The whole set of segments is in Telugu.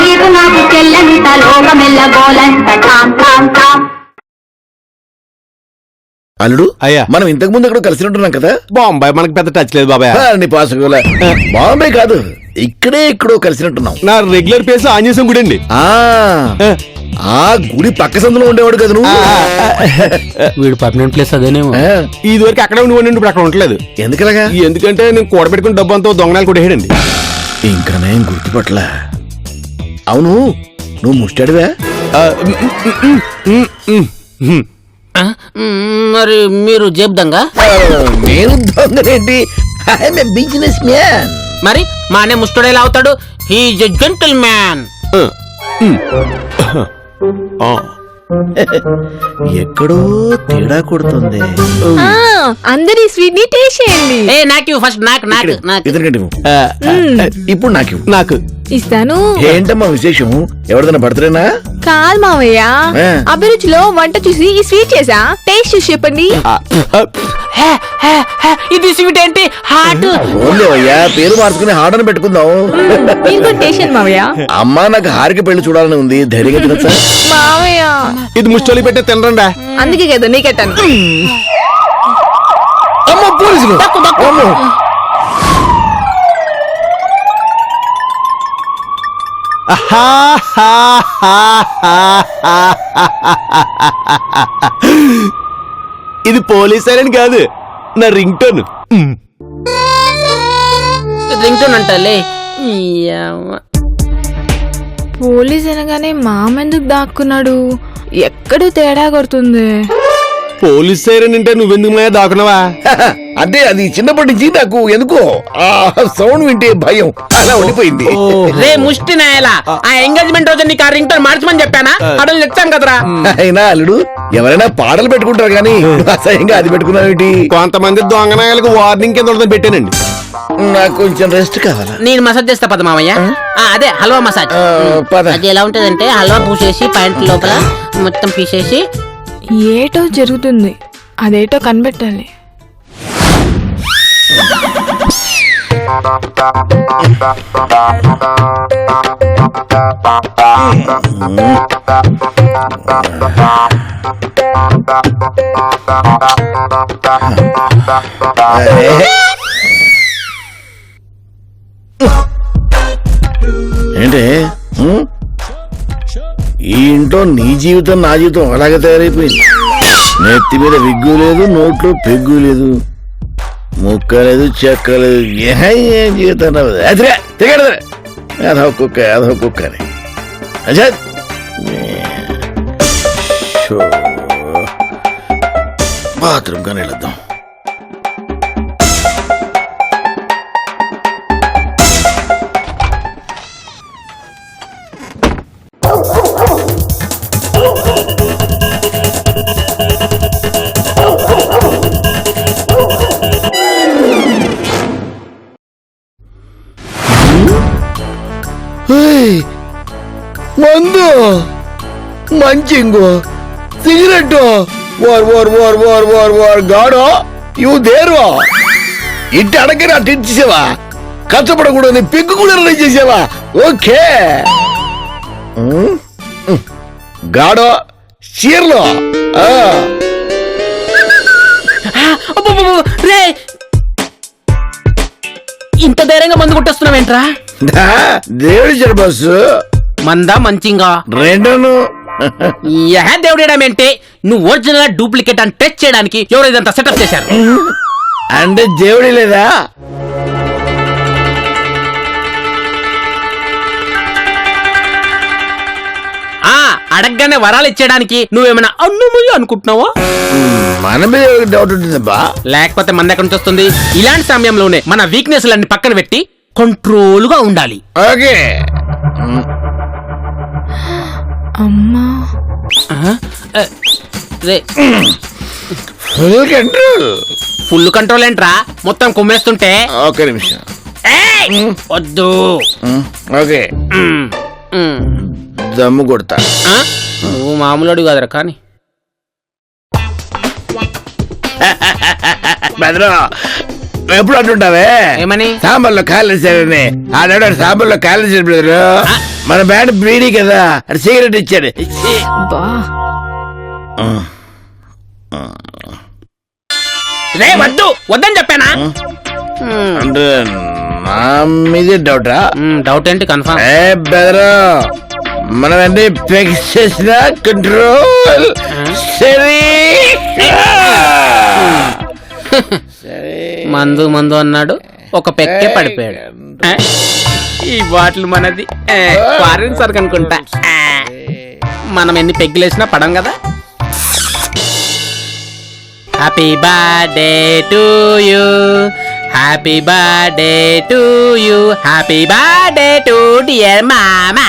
మీరు నాకు చెల్లంత లోకమెల్లగోలంత అల్లుడు అయ్యా మనం ఇంతకు ముందు ఎక్కడ కలిసి ఉంటున్నాం కదా. బాంబాయ్ మనకు పెద్ద టచ్ లేదు బాబాయ్. నీ పాసగోల బాంబే కాదు ఇక్కడే ఎక్కడో కలిసినట్టున్నాం. నా రెగ్యులర్ ప్లేస్ ఆంజనేయం గుడి అండి. ఆ గుడి పక్క సందులో ఉండేవాడు కదా నువ్వు. వీడు పర్మనెంట్ ప్లేస్ అదేనేమో. ఇది వరకు అక్కడే ఉండి ఇప్పుడు అక్కడ ఉండలేదు. ఎందుకలాగా? ఎందుకంటే నేను కూడబెట్టుకుని డబ్బు అంతా దొంగనాలు కూడా వేయడండి. ఇంకా నేను గుర్తుపట్ల. అవును నువ్వు ముష్టాడివా? మరి మీరు జేబుదంగా? నేను దొంగనేంటి, ఐఎమ్ ఏ బిజినెస్ మ్యాన్. మరి మా అనే ముస్టోడేలా అవుతాడు? హీఈస్ ఎ జెంటిల్ మ్యాన్. ఎక్కడో తేడా కొడుతుంది. అందరి స్వీట్ ని టేస్ట్ చేయండి. ఏ నాకు ఫస్ట్ నాకు నాకు నాకు ఇతనికంటే ఇప్పుడు నాకు ఇస్తాను. ఏంటమ్మా విశేషం? ఎవరిదైనా బర్త్డేనా? కాదు మావయ్య, అభిరుచిలో వంట చూసి ఈ స్వీట్ చేసా, టేస్ట్ చూసి చెప్పండి. ఇది స్వీట్ ఏంటి? హాట్. ఓన్లేవయ్యా, పేరు మార్చుకుని హార్ట్ అని పెట్టుకుందాం. మీరు కూడా టేస్ట్ చేయండి మావయ్య. అమ్మా నాకు హారికి పెళ్లి చూడాలని ఉంది, ధైర్యంగా తినొచ్చా? మావయ్య ఇది ముష్టోలి పెట్టే తినరండా. అందుకే కదా నీకెట్టాను. అమ్మ పోలీసులు! ఇది పోలీస్ సైరన్ కాదు, నా రింగ్ టోన్. రింగ్ టోన్ అంటలే. పోలీస్ అనగానే మామెందుకు దాక్కున్నాడు? ఎక్కడో తేడా కొడుతుంది. పోలీస్ సైరన్ అంటే నువ్వెందుకు మాయా దాకున్నావా? అంటే అది చిన్నప్పటి నుంచి నాకు ఎందుకో ఆ సౌండ్ వింటే భయం, అలా ఉండిపోయింది. రే ముష్టి నాయలా, ఆ ఎంగేజ్మెంట్ రోజు నీకు ఆ రింగ్ టోన్ మార్చమని చెప్పానా? అడలు చెప్తాను కదరా. అయినా అల్లుడు ఎవరైనా పాటలు పెట్టుకుంటారు కానీ అసహ్యంగా అది పెట్టుకున్నావేంటి? కొంతమంది దొంగనాయాలకు వార్నింగ్ కింద ఉండదని పెట్టానండి. నాకు కొంచెం రెస్ట్ కావాలా? నేను మసాజ్ చేస్తా పద మామయ్య. అదే హల్వా మసాజ్. అది ఎలా ఉంటదంటే హల్వా పూసేసి పాయింట్ లోపల మొత్తం పీసేసి ఏటో జరుగుతుంది, అదేటో కనిపెట్టాలి. ఏంటి ఈ ఇంట్లో నీ జీవితం నా జీవితం అలాగే తయారైపోయింది. నెత్తి మీద విగ్గు లేదు, నోట్లో పెగ్గు లేదు, ముక్క లేదు, చెక్క లేదు. ఏం జీవితం అదొక కుక్క అదొక కుక్క అని. బాత్రూమ్ కానీ వెళ్దాం. మందు, మంచింగు, సిగరెట్, గాడో ఇవి దేరు ఇంటి అడగని అటు ఇచ్చేసావా? కష్టపడకూడదు పెగ్గు కూడా రెడీ చేసావా? ఓకే గాడో చీరలో రే ఇంత ధైర్యంగా మందు కొట్టేస్తున్నావేంట్రా? దేవుడి చెడు బస్సు మందా మంచింగా రెండును. దేవుడేంటే నువ్వు ఒరిజినల్ డూప్లికేట్ అని టెస్ట్ చేయడానికి ఎవరు ఇదంతా సెటప్ చేశారు? అంటే దేవుడి లేదా? అడగగానే వరాలు ఇచ్చేయడానికి నువ్వేమైనా అన్నుముయ్య అనుకుంటున్నావా? మన మీద డౌట్ ఉంటుందబ్బా. లేకపోతే మన ఎక్కడి నుంచి వస్తుంది? ఇలాంటి సమయంలోనే మన వీక్నెస్ లన్నీ పక్కన పెట్టి కంట్రోల్ గా ఉండాలి. ఓకే అమ్మా ఫుల్ కంట్రోల్. ఫుల్ కంట్రోల్ ఏంట్రా? మొత్తం కుమ్మేస్తుంటే. ఒక్క నిమిషం. వద్దు. ఓకే దమ్ము కొడతా. ఆ? నువ్వు మామూలుడు కదరా కానీ బెదరు ఎప్పుడు అంటుంటావే ఏమని? సాంబార్లో కాలేసాడని. ఆడాడు సాంబార్లో కాలేసాడు బ్రదరు. మన బ్యాండ్ బ్రీడీ కదా, అది సిగరెట్ ఇచ్చాడు. బా రే వద్దు వద్దని చెప్పానా? అంటే నా మీదే డౌటా? డౌట్ ఏంటి కన్ఫర్మ్? ఏ బెదరు మనం అన్ని ఫిక్స్ చేసిన కంట్రోల్ సరే. మందు మందు అన్నాడు, ఒక పెక్కే పడిపోయాడు. ఈ బాటిల్ మనది, ఫారిన్ సరుకు అనుకుంటా. మనం ఎన్ని పెగ్గులేసినా పడం కదా. Happy birthday to you, happy birthday to you, happy birthday to dear మామా.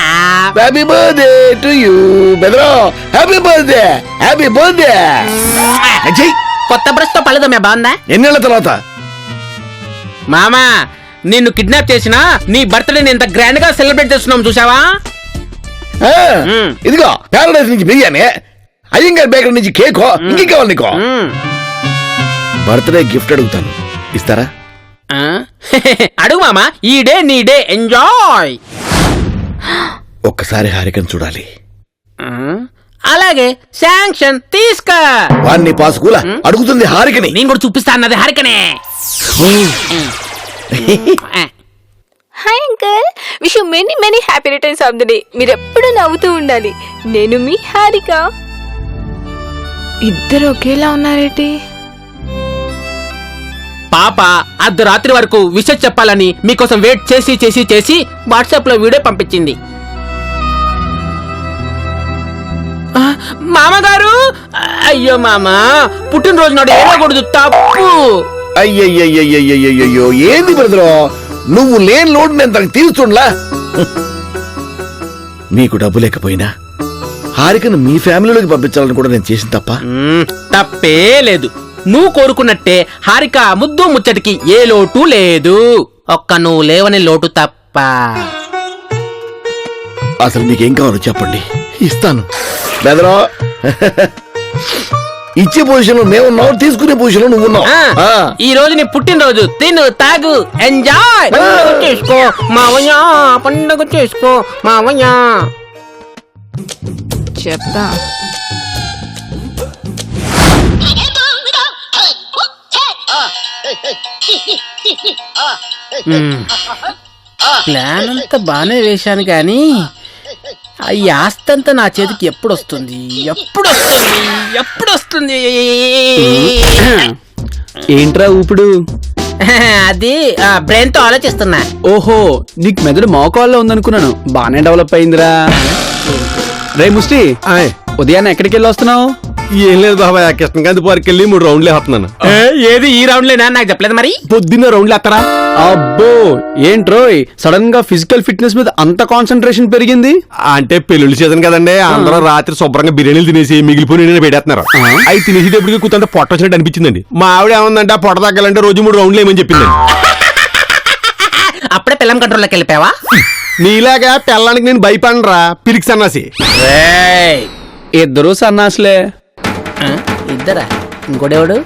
హ్యాపీ బర్త్డే టు యూ బెదరు. Happy birthday, happy birthday. కొత్త బ్రష్ తో పళ్ళదమ్మే బాగుందా? ఎన్నేళ్ల తర్వాత మామా నిన్ను కిడ్నాప్ చేసినా నీ బర్త్డే ఇంత గ్రాండ్ గా సెలబ్రేట్ చేస్తున్నాం చూసావా? ఇదిగో ప్యారడైజ్ నుంచి బిర్యానీ, అయ్యంగార్ బేకరీ నుంచి కేకో, ఇంకేం కావాలి నీకో? బర్త్డే గిఫ్ట్ అడుగుతాను, ఇస్తారా? అడుగు మామా, ఈ డే నీ డే, ఎంజాయ్. ఒక్కసారి హారికను చూడాలి. అలాగే శాంక్షన్ తీసుకో. వాడిని పాసుకూల అడుగుతుంది హారికని. నేను కూడా చూపిస్తా అన్నది హారికనే. Hi uncle, wish you many many happy returns of the day. మీరు ఎప్పుడు నవ్వుతూ ఉండాలి. నేను మీ హారిక. ఇద్దరు ఒకేలా ఉన్నారేంటి? పాప అర్ధరాత్రి వరకు విషయం చెప్పాలని మీకోసం వెయిట్ చేసి చేసి చేసి వాట్సాప్ లో వీడియో పంపించింది. మామగారు, అయ్యో మామా, పుట్టినరోజు నాడు ఏడకూడదు, తప్పు. అయ్యయ్యో ఏంది బ్రదరు, నువ్వు లేని లోటు నేను తనకు తీరుతుండ్లా. నీకు డబ్బు లేకపోయినా హారికను మీ ఫ్యామిలీలోకి పంపించాలని కూడా నేను చేసిన తప్ప? తప్పే లేదు. నువ్వు కోరుకున్నట్టే హారిక ముద్దు ముచ్చటికి ఏ లోటు లేదు. ఒక్క నువ్వు లేవని లోటు తప్ప. అసలు నీకేం కావాలో చెప్పండి, ఇస్తాను. బెదరో ఇచ్చే పొజిషన్ లో మేమున్నావు, తీసుకునే పొజిషన్ లో నువ్వున్నావు. ఈ రోజు నీ పుట్టినరోజు, తిను తాగు ఎంజాయ్ చేసుకో మావయ్య, పండుగ చేసుకో మావయ్య. చెప్తా. ప్లాన్ అంతా బానే వేశాను కానీ ఈ ఆస్తి అంతా నా చేతికి ఎప్పుడు వస్తుంది, ఎప్పుడు వస్తుంది, ఎప్పుడు వస్తుంది? ఏంట్రా ఊపుడు? అది బ్రెయిన్ తో ఆలోచిస్తున్నా. ఓహో, నీకు మెదడు మోకాల్లో ఉందనుకున్నాను. బానే డెవలప్ అయిందిరా. రే ముష్టి, ఉదయాన్నే ఎక్కడికి వెళ్ళి వస్తున్నావు? ఏం లేదు బాబాయ్, కృష్ణకాంత్ పార్క్ వెళ్ళి 3 రౌండ్లు వేస్తున్నాను. ఏది ఈ రౌండ్ లేనా? నాకు చెప్పలేదు మరి. పొద్దున్న రౌండ్లు వేస్తారా? అబ్బో, ఏంట్రోయ్ సడన్ గా ఫిజికల్ ఫిట్నెస్ మీద అంత కాన్సన్ట్రేషన్ పెరిగింది? అంటే పెళ్లి సీజన్ కదండి, అందరూ రాత్రి శుభ్రంగా బిర్యానీలు తినేసి మిగిలిపోయి పెట్టేస్తున్నారు. అవి తినేసేటప్పటికి కూతంత పొట్ట వచ్చినట్టు అనిపించిందండి. మా ఆవిడ ఏమందంటే ఆ పొట్ట తగ్గాలంటే రోజు 3 రౌండ్లు ఏమని చెప్పిందండి. అప్పుడే పిల్లం కంట్రోల్లోకి వెళ్ళిపోయావా? నీలాగా పెళ్ళానికి నేను భయపడరా, పిరికి సన్నాసి. ఇద్దరు సన్నాసులే. ఇద్దరా? ఇంకోడేవాడు?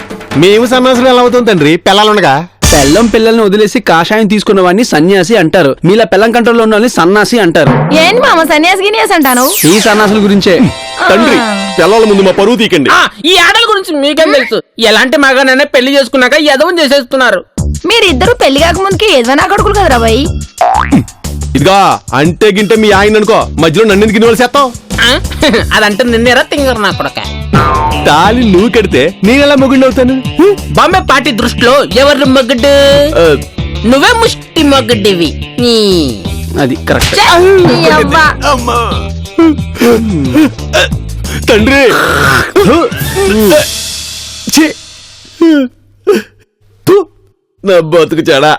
మేము సన్నాసులు ఎలా అవుతాం తండ్రి, పెళ్ళాలుండగా? పెళ్ళం పిల్లల్ని వదిలేసి కాషాయం తీసుకున్న వాడిని సన్యాసి అంటారు. మీలా పెళ్ళం కంట్రోల్లో ఉన్న వాళ్ళని సన్నాసి అంటారు. ఏంటి మామ సన్యాసి గిన్యాసి అంటాను? ఈ సన్నాసుల గురించే. తండ్రి, పిల్లల ముందు మా పరువు తీకండి. ఈ ఆటల గురించి మీకేం తెలుసు? ఎలాంటి మగానైనా పెళ్లి చేసుకున్నాక ఎదవం చేసేస్తున్నారు. మీరిద్దరు పెళ్లి కాకముందుకి ఏదైనా కొడుకులు కదరా బాయ్. ఇదిగా అంటే గింటే మీ ఆయన అనుకో, మధ్యలో నన్ను ఎందుకు ఇన్వాల్వ్ చేస్తావు? అదంటే నిన్నేరా తింగరు నా కొడక. తాళి నువ్వు కడితే నేనెలా మొగుండి అవుతాను? బాంబే పార్టీ దృష్టిలో ఎవరు మొగ్గుడు? నువ్వే ముష్టి మొగ్గుడివి. అది కరెక్ట్. తండ్రి, నా బతుకు చెడా.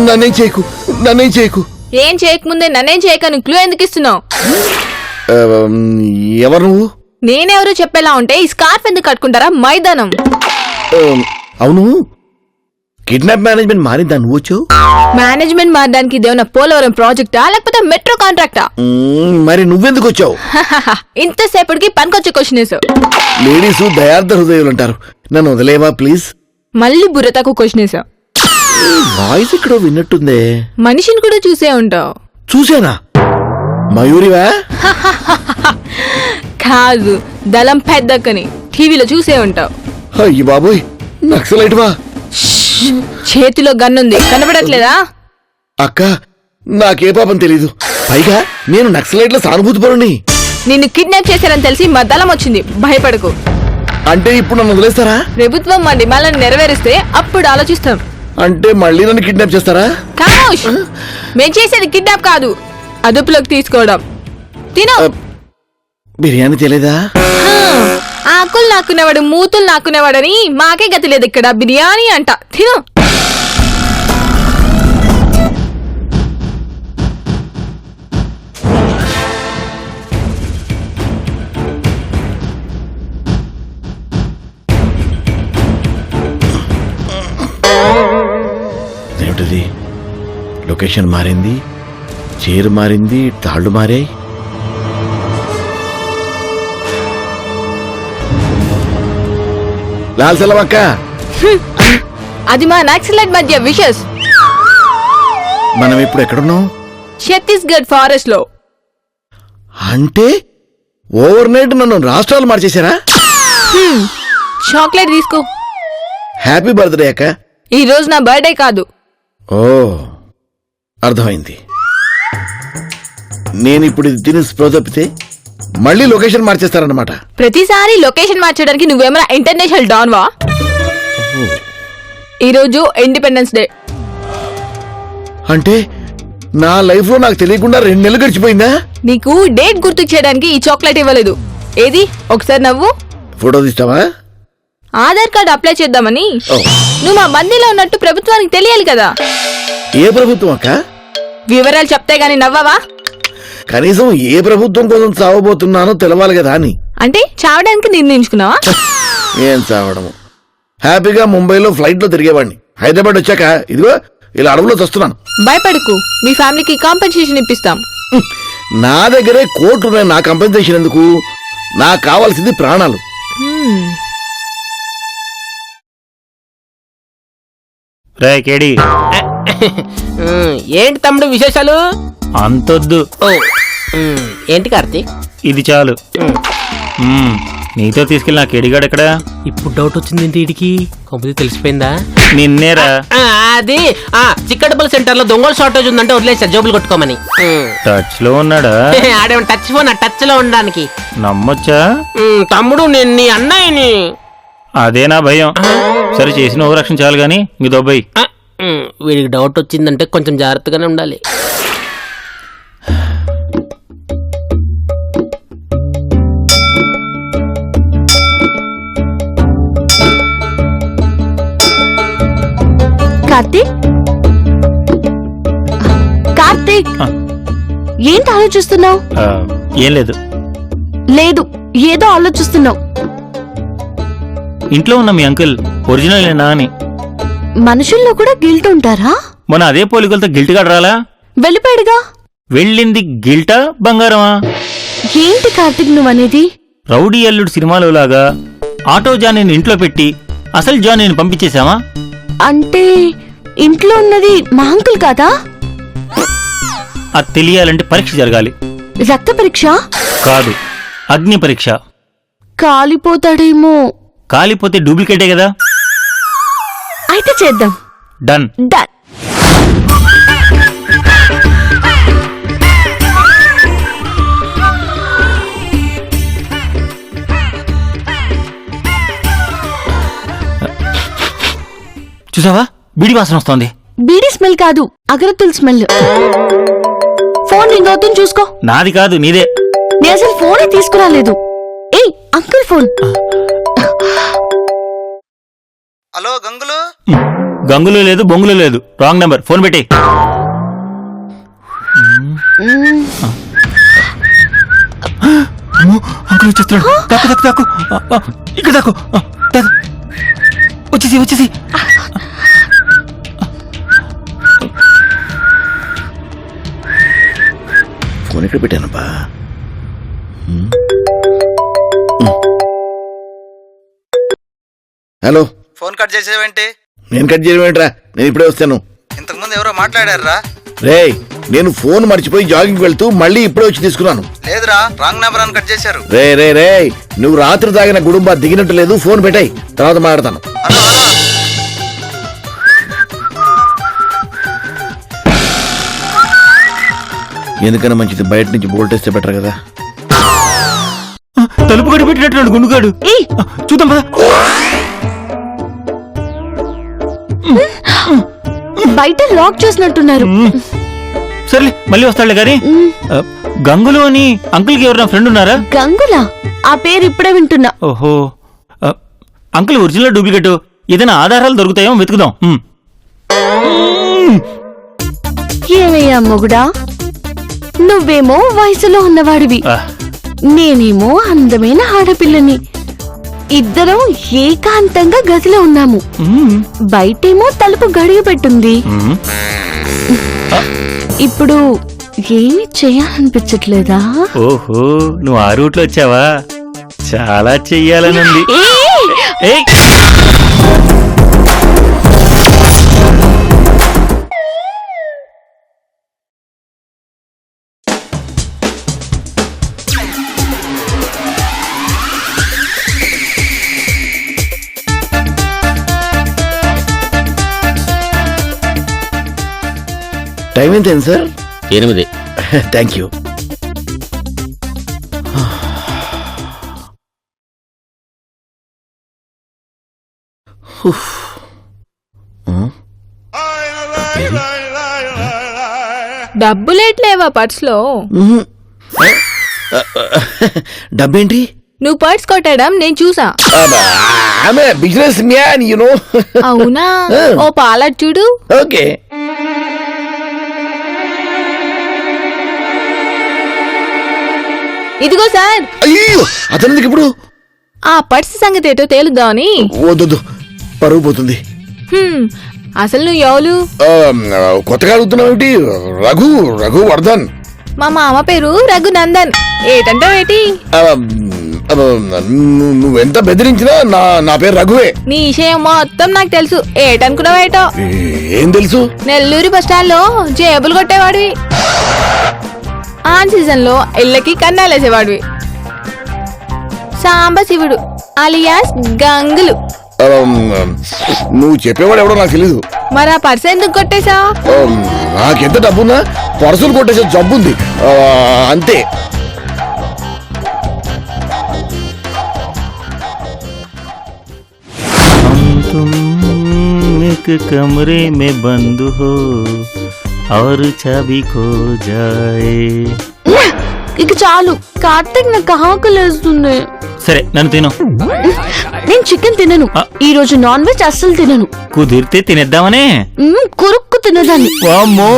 నన్నేం చేయకు, నన్నేం చేయకు. ఏం చేయకముందే నన్నేం చేయకను క్లూ ఎందుకు ఇస్తున్నావు? ఆ, ఎవరు నువ్వు? నేనెవరో చెప్పేలా ఉంటే ఈ స్కార్ఫ్ ఎందుకు కట్టుకుంటారా? మైదానం. ఆ, అవును, కిడ్నాప్ మేనేజ్మెంట్ మారిందా నువ్వు వచ్చావు? మేనేజ్మెంట్ మారడానికి ఇదేమన్నా పోలవరం ప్రాజెక్టా లేకపోతే మెట్రో కాంట్రాక్టా? మరి నువ్వెందుకు వచ్చావు? ఇంతసేపటికి పనికొచ్చే క్వశ్చన్ వేసావు. లేడీస్ దయార్థ హృదయాలు అంటారు, నన్ను వదిలేవా ప్లీజ్. మళ్ళీ బుర్ర తక్కువ క్వశ్చన్ వేసావు. వాయిస్ ఎక్కడో విన్నట్టుందే. మనిషిని కూడా చూసే ఉంటావు. చూసానా? మయూరివా? కాదు, దళం పెద్దక్కని టీవీలో చూసే ఉంటావు. అయ్యి బాబోయ్, నక్సలైట్ వా? చేతిలో గన్నుంది, కనబడట్లేదా? అక్క, నాకే పాపం తెలీదు. పైగా నేను నక్సలైట్ల సానుభూతి పరుణ్ణి. నిన్ను కిడ్నాప్ చేశారని తెలిసి మా దళం వచ్చింది. భయపడకు. అంటే ఇప్పుడు నన్ను వదిలేస్తారా? ప్రభుత్వం మా డిమాండ్లను నెరవేరిస్తే అప్పుడు ఆలోచిస్తాం. అంటే మళ్ళీ నన్ను కిడ్నాప్ చేస్తారా? ఖమోష్! మేం చేసేది కిడ్నాప్ కాదు, అదుపులోకి తీసుకోవడం. తిను. బిర్యానీ తెలియదా? ఆకులు నాకునేవాడు మూతులు నాకునేవాడని మాకే గతి లేదు ఇక్కడ. బిర్యానీ అంట, తిను. ఏమిటది? లొకేషన్ మారింది, చీర మారింది, తాళ్ళు మారాయి. లాల్ సలం అక్క, అది మా నక్సలైట్ మధ్య విషస్. మనం ఇప్పుడు ఎక్కడున్నాం? ఛత్తీస్గఢ్ ఫారెస్ట్ లో. అంటే ఓవర్ నైట్ నన్ను రాష్ట్రాలు మార్చేశారా? చాక్లెట్ తీసుకో. హ్యాపీ బర్త్డే అక్క. ఈ రోజు నా బర్త్డే కాదు. ఓ, అర్థమైంది. నేను ఇప్పుడు ఇది తిని స్ప్రో తప్పితే మళ్ళీ లొకేషన్ మార్చేస్తారన్నమాట. ప్రతిసారి లొకేషన్ మార్చడానికి నువ్వేమైనా ఇంటర్నేషనల్ డాన్ వా? ఈ రోజు ఇండిపెండెన్స్ డే. అంటే నా లైఫ్ లో నాకు తెలియకుండా 2 నెలలు గడిచిపోయిందా? నీకు డేట్ గుర్తుకు చేయడానికి ఈ చాక్లెట్ ఇవ్వలేదు. ఏది, ఒకసారి నవ్వు. ఫోటో తీస్తావా? ఆధార్ కార్డు అప్లై చేద్దామని. ఓ. నువ్వు మా బందీలో ఉన్నట్టు ప్రభుత్వానికి తెలియాలి కదా. ఏ ప్రభుత్వం అక్క? వివరాలు చెప్తే గాని నవ్వవా? కనీసం ఏ ప్రభుత్వం కోసం చావబోతున్నానో తెలవాలి కదా అని. అంటే చావడానికి నిర్ణయించుకున్నావా? ఏం చావడము, హ్యాపీగా ముంబైలో ఫ్లైట్ లో తిరిగేవాడిని. హైదరాబాద్ వచ్చాక ఇదిగో ఇలా అడవులో చస్తున్నాను. భయపడకు, మీ ఫ్యామిలీకి కాంపెన్సేషన్ ఇప్పిస్తాం. నా దగ్గరే కోట్లు ఉన్నాయి. నా కంపెన్సేషన్ ఎందుకు? నాకు కావాల్సింది ప్రాణాలు. రే కేడి, ఏంటి తమ్ముడు విశేషాలు? అంతొద్దు, ఏంటి కార్తీక్? ఇది చాలు. నీతో తీసుకెళ్ళి నా కేడిగాడు ఎక్కడ? ఇప్పుడు డౌట్ వచ్చింది ఏంటి వీడికి? కంపెనీ తెలిసిపోయిందా? నిన్నేరా. అది చిక్కడపల్లి సెంటర్ లో దొంగల షార్టేజ్ ఉందంటే వదిలేసా జోబులు కొట్టుకోమని. టచ్ లో ఉన్నాడా? ఆడేమో టచ్ ఫోన్, టచ్ లో ఉండడానికి. నమ్మొచ్చా? తమ్ముడు నేను నీ అన్నయ్యని. అదే నా భయం. సరే, చేసిన ఓవరాక్షన్ చాలు గాని మీ దొబ్బాయి. వీడికి డౌట్ వచ్చిందంటే కొంచెం జాగ్రత్తగానే ఉండాలి. కార్తీక్, కార్తీక్, ఏంటి ఆలోచిస్తున్నావు? ఏం లేదు. లేదు, ఏదో ఆలోచిస్తున్నావు. ఇంట్లో ఉన్న మీ అంకుల్ ఒరిజినలేనా అని. మనుషుల్లో కూడా గిల్ట్ ఉంటారా? మొన్న అదే పోలికలతో గిల్ట్ గా రాలా? వెళ్ళిపోయాడుగా. వెళ్ళింది గిల్టా బంగారమా? ఏంటి కార్తీక్ నువ్వనేది? రౌడీ అల్లుడు సినిమాలో లాగా ఆటో జానీని ఇంట్లో పెట్టి అసలు జానీని పంపించేశామా? అంటే ఇంట్లో ఉన్నది మా అంకుల్ కాదా? అది తెలియాలంటే పరీక్ష జరగాలి. రక్త పరీక్ష కాదు, అగ్ని పరీక్ష. కాలిపోతాడేమో. కాలిపోతే డూప్లికేటే కదా. అయితే చేద్దాం. డన్. డన్. చూసావా, బీడి వాసన వస్తోంది. బీడీ స్మెల్ కాదు, అగరత్తుల స్మెల్. ఫోన్ రింగ్ అవుతుంది, చూసుకో. నాది కాదు, నీదే. నేను అసలు ఫోనే తీసుకురాలేదు. ఏయ్, అంకుల్ ఫోన్. హలో గంగులు. గంగులో లేదు బొంగులో లేదు. Wrong number. ఫోన్ పెట్టి. అంకుల్ వచ్చేస్తున్నాడు. దాక్కు దాక్కు దాక్కు. ఇక్కడ దాక్కు. వచ్చేసి. ఫోన్ ఎక్కడ పెట్టానబ్బా? హలో, ఫోన్ కట్ చేసేవేంటి? నేను కట్ చేయడం ఏంట్రా? నేను ఇప్పుడే వస్తాను. ఇంతకు ముందు ఎవరో మాట్లాడారా? రేయ్, నేను ఫోన్ మర్చిపోయి జాగింగ్ వెళ్తూ మళ్ళీ ఇప్పుడే వచ్చి తీసుకున్నాను. లేదురా, రాంగ్ నెంబర్ అని కట్ చేశారు. రే నువ్వు రాత్రి తాగిన గుడుంబా దిగినట్టు లేదు. ఫోన్ పెట్టాయి, తర్వాత మాట్లాడతాను. హలో హలో, ఎందుకన్నా మంచిది బయట నుంచి బోల్టేస్తే బెటర్ కదా. తలుపు గడి పెట్టినట్టు గుండుగాడు. చూద్దాం పద. బయట లాక్ చేసినట్టున్నారు. సర్లే మళ్ళీ వస్తాడులే గాని. గంగులు అని అంకుల్కి ఎవరైనా ఫ్రెండ్ ఉన్నారా? గంగులా? ఆ పేరు ఇప్పుడే వింటున్నా. ఓహో, అంకుల్ ఒరిజినల్ డూప్లికేట్ ఏదైనా ఆధారాలు దొరుకుతాయేమో వెతుకుదాం. ఏమయ్యా మొగుడా, నువ్వేమో వయసులో ఉన్నవాడివి, నేనేమో అందమైన ఆడపిల్లని. ఇద్దరం ఏకాంతంగా గదిలో ఉన్నాము. బయటేమో తలుపు గడియ పెట్టుంది. ఇప్పుడు ఏమి చేయాలనిపించట్లేదా? ఓహో, నువ్వు ఆ రూట్లో వచ్చావా? చాలా చెయ్యాలనుంది. ఏయ్! టైం ఎంత అయింది సార్? 8. Thank you. డబ్బులేట్లేవా పర్స్ లో? డబ్బేంటి? నువ్వు పర్స్ కొట్టడం నేను చూసా. ఆమె బిజినెస్ మ్యాన్, యు నో. అవునా? ఓ పాల చూడు. ఓకే. ఇదిగో సార్. అయ్యో, అతనికి ఇప్పుడు ఆ పర్స్ సంగతి ఏటో తేలుద్దామని. వద్దు, పరుగు పోతుంది. అసలు నువ్వు ఎవరు? కొత్తగా అడుగుతున్నావు ఏమిటి? రఘు వర్ధన్. మా మామ పేరు రఘునందన్. ఏటంటావేటి? నువ్వెంత బెదిరించినా నా పేరు రఘువే. నీ విషయం మొత్తం నాకు తెలుసు. ఏటనుకున్నావేటో? ఏం తెలుసు? నెల్లూరు బస్టాండ్ లో జేబులు కొట్టేవాడివి. ఆన్ సీజన్ లో ఇళ్ళకి కన్నాలేసేవాడివి. సాంబశివుడు అలియాస్ గంగులు. నువ్వు చెప్పేవాడు ఎవడో నాకు తెలీదు. మరి ఆ పర్స్ ఎందుకు కొట్టేశా? నాకెంత డబ్బున్నా పర్సులు కొట్టేసే జబ్బుంది, అంతే. तुम एक कमरे में बंद हो और चाबी खो जाए. ఇక చాలు, కార్తీక్ నాకు ఆకలేస్తుంది. సరే నన్ను తిను. నేను చికెన్ తినను. ఈ రోజు నాన్ వెజ్ అస్సలు తినను. కుదిరితే తినేద్దామనే. కురుక్కు తినదాన్ని. వామ్మో.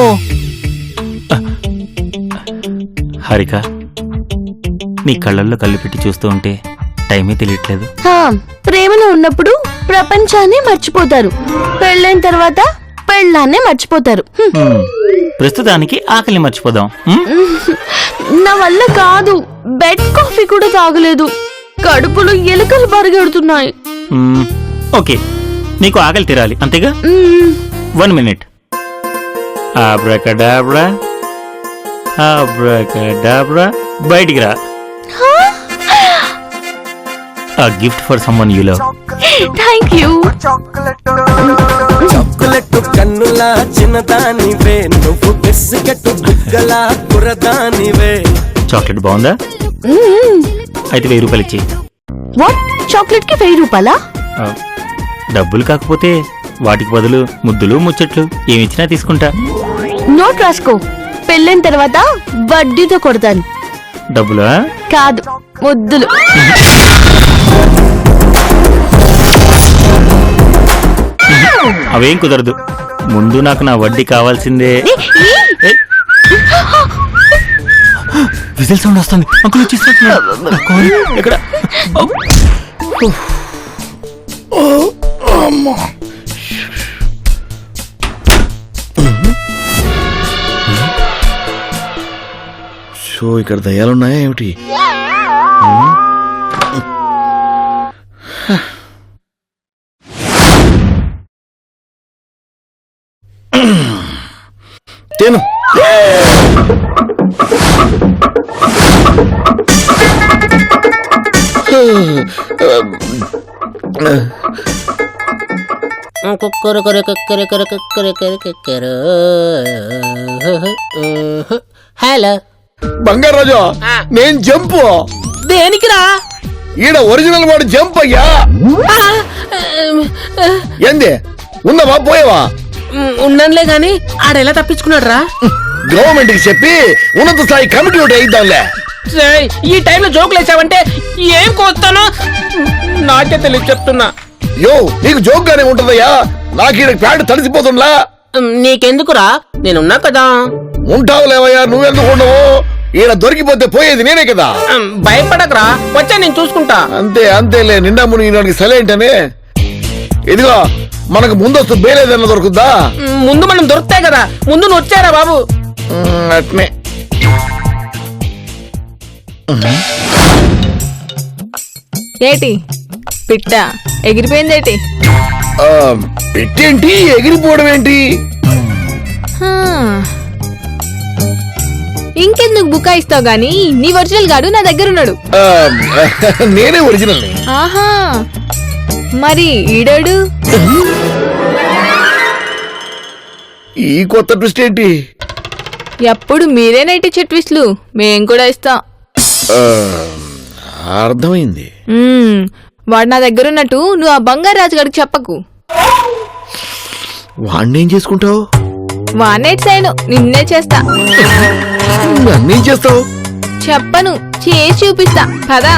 హారిక, నీ కళ్ళల్లో కళ్ళు పెట్టి చూస్తూ ఉంటే టైమే తెలియట్లేదు. ప్రేమలో ఉన్నప్పుడు ప్రపంచాన్ని మర్చిపోతారు, పెళ్ళైన తర్వాత పెళ్ళాన్నే మర్చిపోతారు. ప్రస్తుతానికి ఆకలి మర్చిపోదాం. నా వల్ల కాదు. బెడ్ కాఫీ కూడా తాగలేదు. కడుపులో ఎలుకలు పరిగెడుతున్నాయి. ఓకే, నీకు ఆకలి తీరాలి అంతేగా. 1 minute. ఆబ్రాకడాబ్రా ఆబ్రాకడాబ్రా, బయటికి రా. A gift for someone you love. Thank you. Chocolate కన్నులా చిన్నదానివే, నువ్వు బిస్కెట్ బుగ్గలా కురదానివే. చాక్లెట్ బాగుందా? అయితే 1000 రూపాయలు ఇచ్చి. వాట్? చాక్లెట్ కి 1000 రూపాయలా? డబ్బులు కాకపోతే వాటికి బదులు ముద్దులు ముచ్చట్లు ఏమిచ్చినా తీసుకుంటా. నోట్ రాసుకో, పెళ్ళైన తర్వాత వడ్డీతో కొడతాను. డబ్బులా? కాదు, ముద్దులు. అవేం కుదరదు. ముందు నాకు నా వడ్డీ కావాల్సిందే. ఏయ్! విజిల్ సౌండ్ వస్తుంది. అంకుల్ వచ్చేస్తున్నారు. నా కాల్ ఎక్కడ? సో ఇక్కడ దయ్యాలున్నాయా ఏమిటి? తిను. హలో, బంగారు రాజు, నేను జంపు. దేనికిరా? ఈడ ఒరిజినల్ వాడు జంప్ అయ్యా. ఏంది ఉన్నవా పోయావా? ఉన్నానులే గాని ఆడెలా తప్పించుకున్నాడు రా? గవర్నమెంట్ కి చెప్పి ఉన్నత స్థాయి కమిటీ ఒకటి అయిద్దాంలే. ఈ టైంలో జోకులు వేసావంటే ఏం కోస్తానో నాకే తెలియదు చెప్తున్నా. యో నీకు జోక్ గానే ఉంటదయ్యా, నాకు ఈడ ప్యాంట్ తడిసిపోతుండ్లా. నీకెందుకురా, నేనున్నా కదా. ఉంటావులేవయ్యా, నువ్వెందుకు ఉండవు? ఈడ దొరికిపోతే పోయేది నేనే కదా. భయపడకరా, వచ్చా నేను చూసుకుంటా. అంతే అంతేలే, నిండా మునిగినాడికి సలేంటనే. ఇదిగో మనకు ముందస్తు బేలేదన్న దొరుకుద్దా? ముందు మనం దొరుకుతాయి కదా, ముందు నువ్వు వచ్చారా బాబు. అట్నే ఏటి పిట్ట ఎగిరిపోయిందేటి? పెట్టేంటి ఎగిరిపోవడం ఏంటి? హా. ఇంకెందుకు బుకాయిస్తావు గాని నీ ఒరిజినల్ గాడు నా దగ్గర ఉన్నాడు. నేనే ఒరిజినల్. ఆహా, మరి ఈడాడు? ఈ కొత్త ట్విస్ట్ ఏంటి? ఎప్పుడు మీరేనైతే ట్విస్ట్లు మేం కూడా ఇస్తాం. అర్థమైంది. వాడు నా దగ్గర ఉన్నట్టు నువ్వు ఆ బంగారు రాజు గారికి చెప్పకు. వాణ్ణేం చేసుకుంటావు? వానేట్ సైను నిన్నే చేస్తా. నన్నేం చేస్తావు? చెప్పను, చేసి చూపిస్తా పదా.